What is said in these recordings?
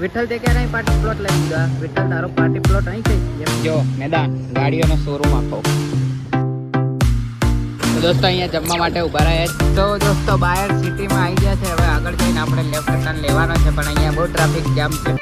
વિઠ્ઠલ તે ક્યારે party plot લઈ લીધા? વિઠ્ઠલ તારો પાર્ટી પ્લોટ અહીં કઈ જો મેદાન ગાડીઓનો શોરૂમ આખો. તો દોસ્તો અહીંયા જમવા માટે ઉભા રહ્યા. તો દોસ્તો બહાર સિટીમાં આવી ગયા છે. હવે આગળ જઈને આપણે લેફ્ટ ટર્ન લેવાનો છે, પણ અહીંયા બહુ ટ્રાફિક જામ છે.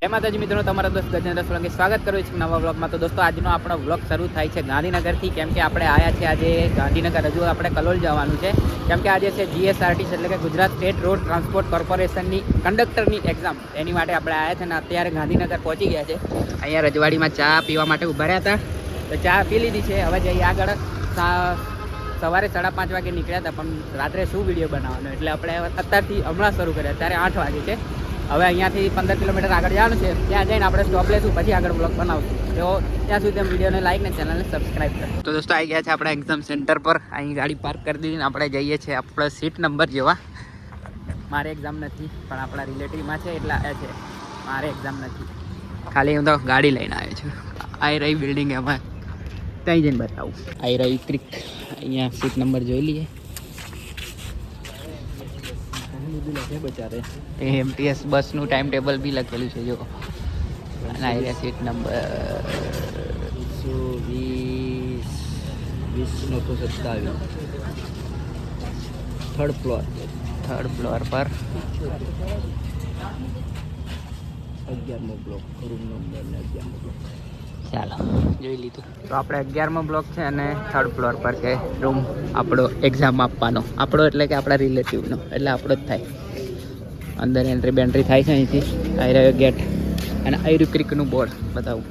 જય માતાજી મિત્રો, તમારા દોસ્ત ગજેન્દ્ર સોલંકી સ્વાગત કરું છું નવા વ્લોગમાં. તો દોસ્તો આજનો આપણો વ્લોગ શરૂ થાય છે ગાંધીનગરથી, કેમ કે આપણે આવ્યા છે આજે ગાંધીનગર. હજુ આપણે કલોલ જવાનું છે, કેમ કે આજે છે GSRTC એટલે કે ગુજરાત સ્ટેટ રોડ ટ્રાન્સપોર્ટ કોર્પોરેશનની કંડક્ટરની એક્ઝામ. એની માટે આપણે આવ્યા છે અને અત્યારે ગાંધીનગર પહોંચી ગયા છે. અહીંયા રજવાડીમાં ચા પીવા માટે ઉભા રહ્યા હતા, તો ચા પી લીધી છે. હવે જઈએ આગળ. સવારે 5:30 વાગે નીકળ્યા હતા, પણ રાત્રે શું વિડીયો બનાવવાનો, એટલે આપણે અત્યારથી હમણાં શરૂ કર્યા. અત્યારે 8 વાગે છે. હવે અહીંયાથી 15 કિલોમીટર આગળ જવાનું છે. ત્યાં જઈને આપણે સ્ટોપ લઈશું, પછી આગળ બ્લોગ બનાવશું. તો ત્યાં સુધી વિડીયોને લાઈક ને ચેનલને સબસ્ક્રાઈબ કરો. તો દોસ્તો આવી ગયા છે આપણે એક્ઝામ સેન્ટર પર. અહીં ગાડી પાર્ક કરી દીધી. આપણે જઈએ છીએ આપણે સીટ નંબર જોવા. મારે એક્ઝામ નથી, પણ આપણા રિલેટિવમાં છે એટલે આવ્યા છે. મારે એક્ઝામ નથી, ખાલી હું તો ગાડી લઈને આવ્યો છું. આ રહી બિલ્ડિંગ, એમાં ત્યાં જઈને બતાવું. આ રહી ક્રિક. અહીંયા સીટ નંબર જોઈ લઈએ. MTS બસનું ટાઈમ ટેબલ બી લખેલું છે જો. અને આ સીટ નંબર 20/927 થર્ડ ફ્લોર પર 11મો બ્લોક, રૂમ નંબર ને 11મો બ્લોક. ચાલો જોઈ લીધું. તો આપણે 11મો બ્લોક છે અને થર્ડ ફ્લોર પર છે રૂમ આપણો એક્ઝામ આપવાનો. આપણો એટલે કે આપણા રિલેટિવનો, એટલે આપણો જ થાય. અંદર એન્ટ્રી બેન્ટ્રી થાય છે અહીંથી. આવી રહ્યો ગેટ અને આયરુ ક્રિકનું બોર્ડ બતાવું.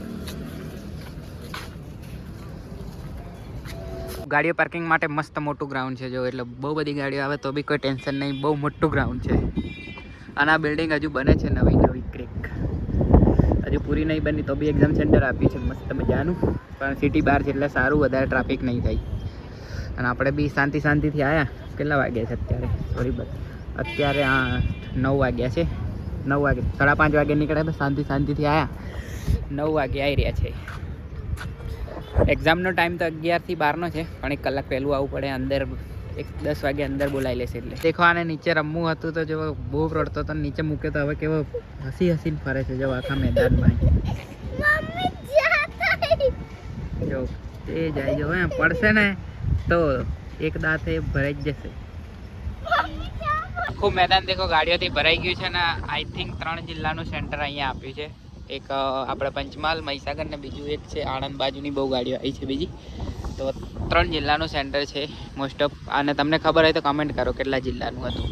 ગાડીઓ પાર્કિંગ માટે મસ્ત મોટું ગ્રાઉન્ડ છે જો. એટલે બહુ બધી ગાડીઓ આવે તો બી કોઈ ટેન્શન નહીં. બહુ મોટું ગ્રાઉન્ડ છે. અને આ બિલ્ડિંગ હજુ બને છે નવી ક્રિક. હજુ પૂરી નહીં બની તો બી એક્ઝામ સેન્ટર આપ્યું છે મસ્ત મજાનું. પણ સિટી બહાર છે એટલે સારું, વધારે ટ્રાફિક નહીં થાય. અને આપણે બી શાંતિથી આવ્યા. કેટલા વાગ્યા છે અત્યારે? અત્યારે 9 વાગ્યા છે. 9 વાગે 5:30 વાગે નીકળ્યા તો શાંતિથી આવ્યા. 9 વાગે આવી રહ્યા છે. એક્ઝામનો ટાઈમ તો 11 થી 12નો છે, પણ 1 કલાક પહેલું આવવું પડે. અંદર 10 વાગે અંદર બોલાવી લેશે. એટલે દેખો, આને નીચે રમવું હતું તો જો બહુ રડતો તો નીચે મૂક્યો તો હવે કેવો હસીને ફરે છે જો આખા મેદાનમાં. જો એ જાય જો, પડશે ને તો એક દાંત ભરાઈ જ જશે. આખું મેદાન દેખો ગાડીઓથી ભરાઈ ગયું છે ને. આઈ થિંક 3 જિલ્લાનું સેન્ટર અહીંયા આપ્યું છે. એક આપણે પંચમહાલ, મહીસાગર ને બીજું એક છે આણંદ બાજુની. બહુ ગાડીઓ આવી છે બીજી. તો 3 જિલ્લાનું સેન્ટર છે મોસ્ટ ઓફ. અને તમને ખબર હોય તો કમેન્ટ કરો કેટલા જિલ્લાનું હતું.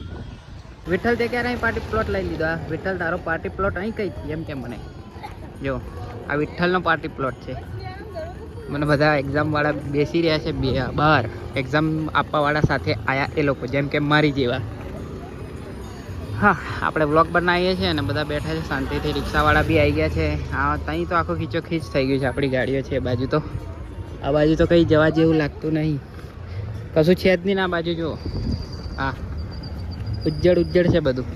વિઠ્ઠલ તે ક્યારે અહીં પાર્ટી પ્લોટ લઈ લીધો? વિઠ્ઠલ તારો પાર્ટી પ્લોટ અહીં કઈ એમ કે મને જો. આ વિઠ્ઠલનો પાર્ટી પ્લોટ છે. મને બધા એક્ઝામવાળા બેસી રહ્યા છે બહાર. એક્ઝામ આપવાવાળા સાથે આવ્યા એ લોકો, જેમ કે મારી જેવા. હા, આપણે વ્લોગ બનાવીએ છીએ અને બધા બેઠા છે શાંતિથી. રિક્ષાવાળા બી આવી ગયા છે. હા, ત્યાં તો આખો ખીચો ખીચ થઈ ગયું છે. આપણી ગાડીઓ છે એ બાજુ તો. આ બાજુ તો કંઈ જવા જેવું લાગતું નહીં. કશું છે જ નહીં આ બાજુ જો. હા, ઉજ્જડ છે બધું.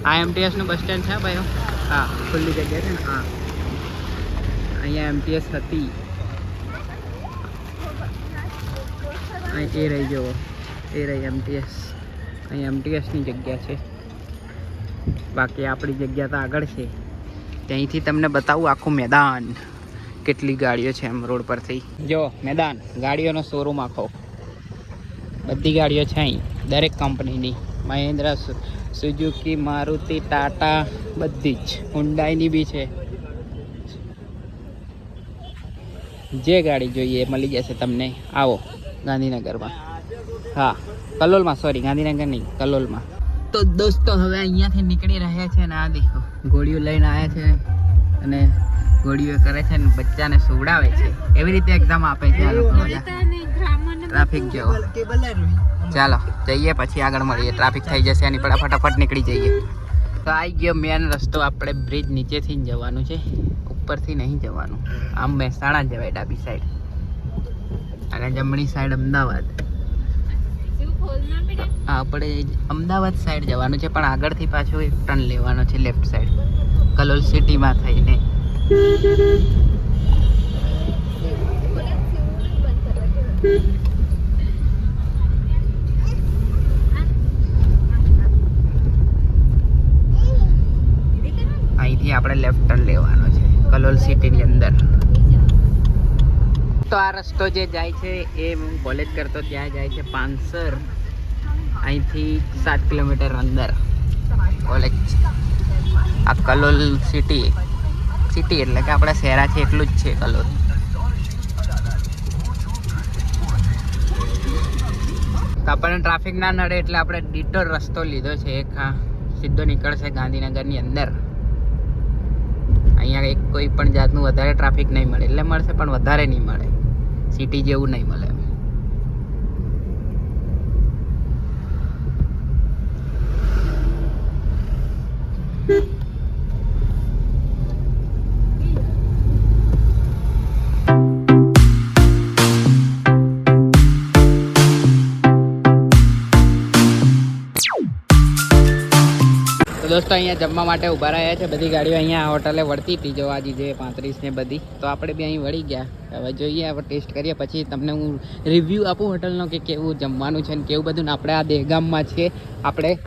આ MTSનું બસ સ્ટેન્ડ છે ભાઈઓ. હા, ખુલ્લી જગ્યા છે ને. હા, અહીંયા MTS હતી. અહીં એ રહી જુઓ, એ રહી MTS. અહીં MTSની જગ્યા છે. બાકી આપણી જગ્યા તો આગળ છે. ત્યાંથી તમને બતાવું આખું મેદાન. કેટલી ગાડીઓ છે એમ રોડ પરથી જો. મેદાન ગાડીઓનો શોરૂમ આખો. બધી ગાડીઓ છે અહીં, દરેક કંપનીની. મહિન્દ્રા, સુઝુકી, મારુતિ, ટાટા, બધી જ. હુન્ડાઈની બી છે. જે ગાડી જોઈએ મળી જશે તમને. આવો ગાંધીનગરમાં. હા, કલોલમાં, સોરી ગાંધીનગર નહીં, કલોલમાં. તો દોસ્તો હવે અહીંયાથી નીકળી રહ્યા છે ને. આ દેખો ગોળીઓ લઈને આવ્યા છે અને ગોળીઓ કરે છે ને બચ્ચાને સુવડાવે છે. એવી રીતે એક્ઝામ આપે છે આ લોકો બધા. ટ્રાફિક જેવો. ચાલો જઈએ, પછી આગળ મળીએ. ટ્રાફિક થઈ જશે એની પણ ફટાફટ નીકળી જઈએ. તો આવી ગયો મેન રસ્તો. આપણે બ્રિજ નીચેથી જ જવાનું છે, ઉપરથી નહીં જવાનું. આમ મહેસાણા જવાય ડાબી સાઈડ, અને જમણી સાઈડ અમદાવાદ. આપણે અમદાવાદ સાઈડ જવાનું છે, પણ આગળથી પાછો એક ટર્ન લેવાનો છે લેફ્ટ સાઈડ, કલોલ સિટીમાં થઈને. અહીંથી આપણે લેફ્ટ ટર્ન લેવાનો છે કલોલ સિટીની અંદર. તો આ રસ્તો જે જાય છે એ હું કોલેજ કરતો ત્યાં જાય છે પાંસર. અહીંથી 7 કિલોમીટર અંદર કોલેજ. આ કલોલ સિટી એટલે કે આપણા શહેરા છે એટલું જ છે કલોલ. તો આપણને ટ્રાફિક ના નડે એટલે આપણે ડીટોર રસ્તો લીધો છે એક. હા, સીધો નીકળશે ગાંધીનગરની અંદર. અહીંયા એક કોઈ પણ જાતનું વધારે ટ્રાફિક નહીં મળે, એટલે મળશે પણ વધારે નહીં મળે, સિટી જેવું નહીં મળે. દોસ્તો અહીંયા જમવા માટે ઊભા રહ્યા છે. બધી ગાડીઓ અહીંયા હોટલે વળતી હતી જો આજે જે 35 ને બધી. તો આપણે બી અહીં વળી ગયા. હવે જોઈએ, આપણે ટેસ્ટ કરીએ પછી તમને હું રિવ્યૂ આપું હોટલનો કે કેવું જમવાનું છે ને કેવું બધું. ને આપણે આ દહેગામમાં છીએ. આપણે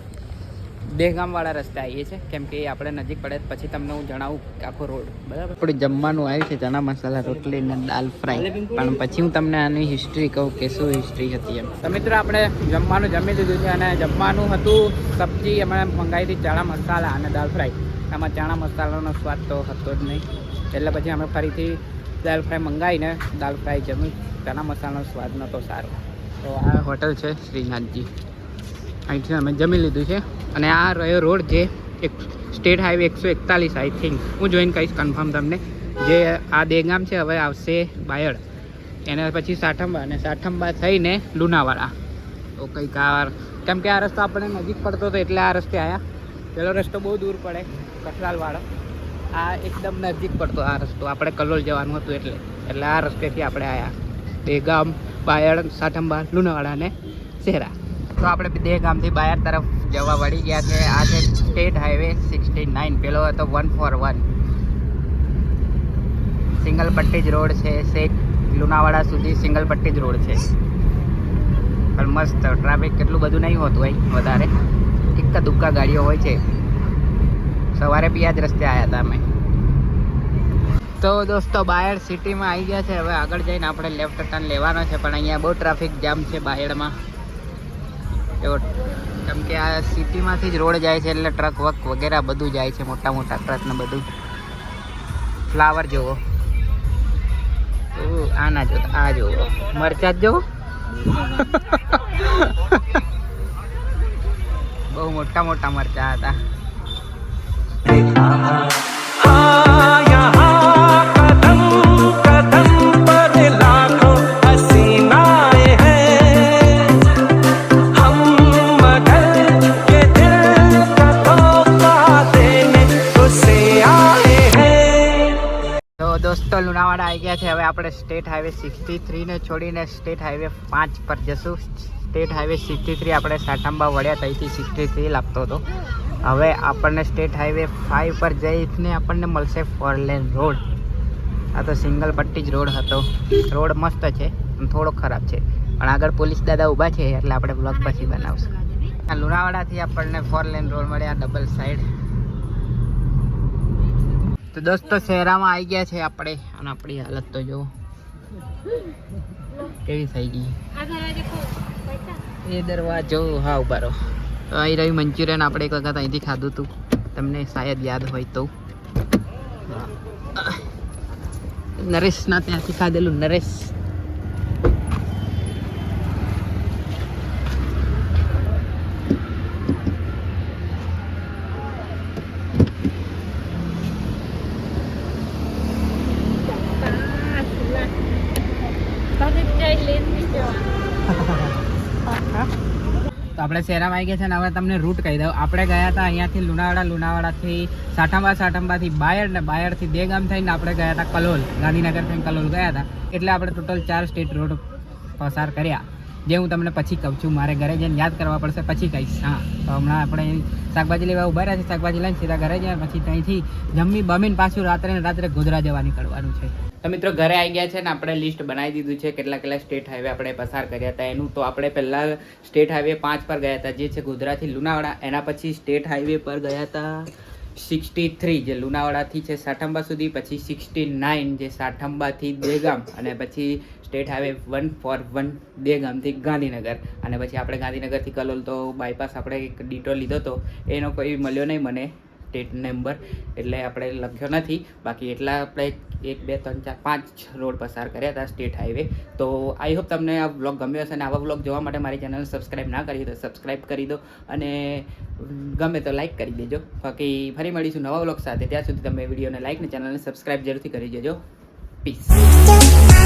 દહેગામવાળા રસ્તે આવીએ છીએ કેમ કે આપણે નજીક પડે. પછી તમને હું જણાવું કે આખો રોડ બરાબર. આપણે જમવાનું આવ્યું છે ચણા મસાલા રોટલી ને દાલ ફ્રાય. પણ પછી હું તમને આની હિસ્ટ્રી કહું કે શું હિસ્ટ્રી હતી એમ. તો મિત્રો આપણે જમવાનું જમી લીધું છે અને જમવાનું હતું સબ્જી અમે મંગાવી હતી ચણા મસાલા અને દાલ ફ્રાય. આમાં ચણા મસાલાનો સ્વાદ તો હતો જ નહીં એટલે પછી અમે ફરીથી દાલ ફ્રાય મંગાવીને દાલ ફ્રાય જમી. ચણા મસાલાનો સ્વાદ નહોતો સારો. તો આ હોટલ છે શ્રીનાથજી. અહીંથી અમે જમી લીધું છે. અને આ રહ્યો રોડ જે એક સ્ટેટ હાઈવે 141 આઈ થિંક. હું જોઈને કહીશ કન્ફર્મ તમને. જે આ દહેગામ છે હવે આવશે બાયડ, એના પછી સાઠંબા અને સાઠંબા થઈને લુણાવાડા. તો કંઈક આ કેમ કે આ રસ્તો આપણને નજીક પડતો હતો એટલે આ રસ્તે આવ્યા. પેલો રસ્તો બહુ દૂર પડે કઠલાલવાળો. આ એકદમ નજીક પડતો આ રસ્તો. આપણે કલોલ જવાનું હતું એટલે આ રસ્તેથી આપણે આવ્યા. દહેગામ, બાયડ, સાઠંબા, લુણાવાડા અને શહેરા. તો આપણે દહેગામથી બાયડ તરફ જવા વળી ગયા છે. આ છે સ્ટેટ હાઈવે 69. પેલો હતો 141 સિંગલ પટ્ટી જ રોડ છે. શેખ લુણાવાડા સુધી સિંગલ પટ્ટી જ રોડ છે. પણ મસ્ત ટ્રાફિક કેટલું બધું નહીં હોતું હોય વધારે. ઇક્કા દુક્કા ગાડીઓ હોય છે. સવારે બી આ જ રસ્તે આવ્યા હતા અમે. તો દોસ્તો બાયડ સિટીમાં આવી ગયા છે. હવે આગળ જઈને આપણે લેફ્ટ ટર્ન લેવાનો છે. પણ અહીંયા બહુ ટ્રાફિક જામ છે બાયડમાં. કેમ કે આ સિટીમાંથી જ રોડ જાય છે એટલે ટ્રક વક વગેરે બધું જાય છે. મોટા મોટા ટ્રક ને બધું. ફ્લાવર જોવો, આ ના જો, આ જોવો મરચા જ જોવો. બહુ મોટા મોટા મરચા હતા. દોસ્તો લુણાવાડા આવી ગયા છે. હવે આપણે સ્ટેટ હાઈવે 63 ને છોડીને સ્ટેટ હાઈવે 5 પર જશું. સ્ટેટ હાઈવે 63 આપણે સાઠંબા વળ્યા ત્યાંથી 63 લાગતો હતો. હવે આપણને સ્ટેટ હાઈવે 5 પર જઈને આપણને મળશે 4 લેન રોડ. આ તો સિંગલ પટ્ટી જ રોડ હતો. રોડ મસ્ત છે પણ થોડો ખરાબ છે. પણ આગળ પોલીસ દાદા ઊભા છે એટલે આપણે બ્લોગ પછી બનાવશું. આ લુણાવાડાથી આપણને 4 લેન રોડ મળ્યા ડબલ સાઈડ. તો દોસ્તો શહેરામાં આવી ગયા છે આપણે. અને આપણી હાલત તો જો કેવી થઈ ગઈ. એ દરવાજો હા ઉભા રહો. તો આવી રહ્યું મંચુરિયન. આપણે એક વખત અહીંથી ખાધું હતું, તમને શાયદ યાદ હોય તો. નરેશના ત્યાંથી ખાધેલું. નરેશ તો આપણે શહેરામાં આવી ગયા છે. ને હવે તમને રૂટ કહી દઉં. આપણે ગયા હતા અહીંયાથી લુણાવાડા, લુણાવાડાથી સાઠંબા, સાઠંબાથી બાયડ ને બાયડથી દહેગામ થઈને આપણે ગયા હતા કલોલ. ગાંધીનગર થઈને કલોલ ગયા હતા. એટલે આપણે ટોટલ 4 સ્ટેટ રોડ પસાર કર્યા. જે હું તમને પછી કહું છું. મારે ઘરે જઈને યાદ કરવા પડશે પછી કહીશ. હા, તો હમણાં આપણે શાકભાજી લેવા ઊભા રહ્યા છે. શાકભાજી લઈને સીધા ઘરે જાય. પછી ત્યાંથી જમી બમીને પાછું રાત્રે ગોધરા જવા નીકળવાનું છે. તો મિત્રો ઘરે આવી ગયા છે ને આપણે લિસ્ટ બનાવી દીધું છે કેટલા સ્ટેટ હાઈવે આપણે પસાર કર્યા હતા એનું. તો આપણે પહેલાં સ્ટેટ હાઈવે 5 પર ગયા હતા જે છે ગોધરાથી લુણાવાડા. એના પછી સ્ટેટ હાઈવે પર ગયા હતા 63 જે લુણાવાડાથી છે સાઠંબા સુધી, પછી 69 જે સાઠંબાથી દેગામ, અને પછી સ્ટેટ હાઈવે 141 દેગામથી ગાંધીનગર. અને પછી આપણે ગાંધીનગરથી કલોલ તો બાયપાસ આપણે એક ડિટો લીધો હતો, એનો કોઈ મળ્યો નહીં મને સ્ટેટ નંબર, એટલે આપણે લખ્યો નથી. બાકી એટલા આપણે 1 2 3 4 5 રોડ પસાર કર્યા હતા સ્ટેટ હાઈવે. તો આઈ હોપ તમને આ વ્લોગ ગમ્યો હશે, અને આવા વ્લોગ જોવા માટે મારી ચેનલ સબસ્ક્રાઈબ ના કરી તો સબસ્ક્રાઈબ કરી દો, અને ગમે તો લાઈક કરી દેજો. બાકી ફરી મળીશું નવા વ્લોગ સાથે. ત્યાં સુધી તમે વિડીયોને લાઈક ને ચેનલને સબસ્ક્રાઈબ જરૂરથી કરી દેજો. પીસ.